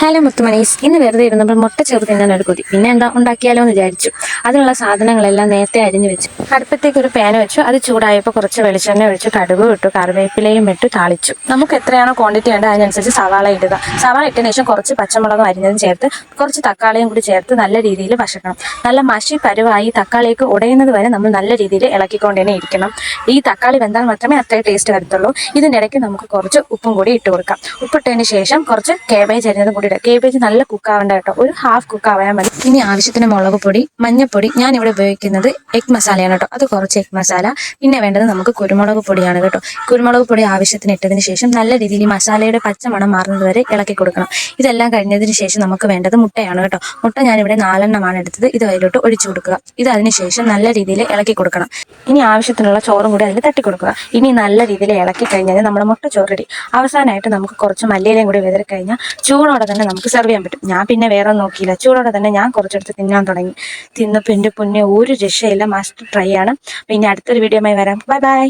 Hello മുത്തുമണീസ്, ഇന്ന് വെറുതെ ഇരുന്നപ്പോൾ മുട്ട ചേർത്ത് തിന്നാൻ ഒരു കൊതി. പിന്നെ എന്താ ഉണ്ടാക്കിയാലോ എന്ന് വിചാരിച്ചു. അതിനുള്ള സാധനങ്ങളെല്ലാം നേരത്തെ അരിഞ്ഞു വെച്ചു. അടുപ്പത്തേക്ക് ഒരു പാൻ വെച്ചു. അത് ചൂടായപ്പോൾ കുറച്ച് വെളിച്ചെണ്ണ ഒഴിച്ചു, കടുക് ഇട്ടു, കറിവേപ്പിലയും ഇട്ട് താളിച്ചു. നമുക്ക് എത്രയാണോ ക്വാണ്ടിറ്റി വേണ്ടത് അതിനനുസരിച്ച് സവാള ഇടുക. സവാള ഇട്ടതിന് ശേഷം കുറച്ച് പച്ചമുളകും അരിഞ്ഞതും ചേർത്ത് കുറച്ച് തക്കാളിയും കൂടി ചേർത്ത് നല്ല രീതിയിൽ വശക്കണം. നല്ല മഷി പരുവായി തക്കാളിയൊക്കെ ഉടയുന്നത് വരെ നമ്മൾ നല്ല രീതിയിൽ ഇളക്കിക്കൊണ്ടേ ഇരിക്കണം. ഈ തക്കാളി വെന്താൽ മാത്രമേ അത്രയും ടേസ്റ്റ് വരത്തുള്ളൂ. ഇതിൻ്റെ ഇടയ്ക്ക് നമുക്ക് കുറച്ച് ഉപ്പും കൂടി ഇട്ട് കൊടുക്കാം. ഉപ്പിട്ടതിന് ശേഷം കുറച്ച് കേബേജ് അരിഞ്ഞതും കൂടി ഇടുക. കേബേജ് നല്ല കുക്കാവേണ്ട കേട്ടോ, ഒരു ഹാഫ് കുക്കാവാൻ മതി. ഇനി ആവശ്യത്തിന് മുളക് പൊടി, മഞ്ഞപ്പൊടി, ഞാൻ ഇവിടെ ഉപയോഗിക്കുന്നത് എഗ് മസാലയാണ് കേട്ടോ, അത് കുറച്ച് എഗ് മസാല. പിന്നെ വേണ്ടത് നമുക്ക് കുരുമുളക് പൊടിയാണ് കേട്ടോ. കുരുമുളക് പൊടി ആവശ്യത്തിന് ഇട്ടതിന് ശേഷം നല്ല രീതിയിൽ ഈ മസാലയുടെ പച്ചമണം മാറുന്നത് വരെ ഇളക്കി കൊടുക്കണം. ഇതെല്ലാം കഴിഞ്ഞതിന് ശേഷം നമുക്ക് വേണ്ടത് മുട്ടയാണ് കേട്ടോ. മുട്ട ഞാനിവിടെ 4 എടുത്തത്. ഇത് അതിലോട്ട് ഒഴിച്ചു കൊടുക്കുക. ഇത് അതിനുശേഷം നല്ല രീതിയിൽ ഇളക്കി കൊടുക്കണം. ഇനി ആവശ്യത്തിനുള്ള ചോറും കൂടി അതിൽ തട്ടി കൊടുക്കുക. ഇനി നല്ല രീതിയിൽ ഇളക്കി കഴിഞ്ഞാൽ നമ്മുടെ മുട്ട ചോറ് റെഡി. അവസാനമായിട്ട് നമുക്ക് കുറച്ച് മല്ലിയിലയും കൂടി വിതറി കഴിഞ്ഞാൽ ചൂടോടെ തന്നെ നമുക്ക് സെർവ് ചെയ്യാൻ പറ്റും. ഞാൻ പിന്നെ വേറെ നോക്കിയില്ല, ചൂടോടെ തന്നെ ഞാൻ കുറച്ചെടുത്ത് തിന്നാൻ തുടങ്ങി. തിന്നപ്പോൾ എൻ്റെ പൊന്നെ ഒരു രക്ഷയില്ല, മസ്റ്റ് ട്രൈ ആണ്. പിന്നെ അടുത്തൊരു വീഡിയോയുമായി വരാം. Bye bye.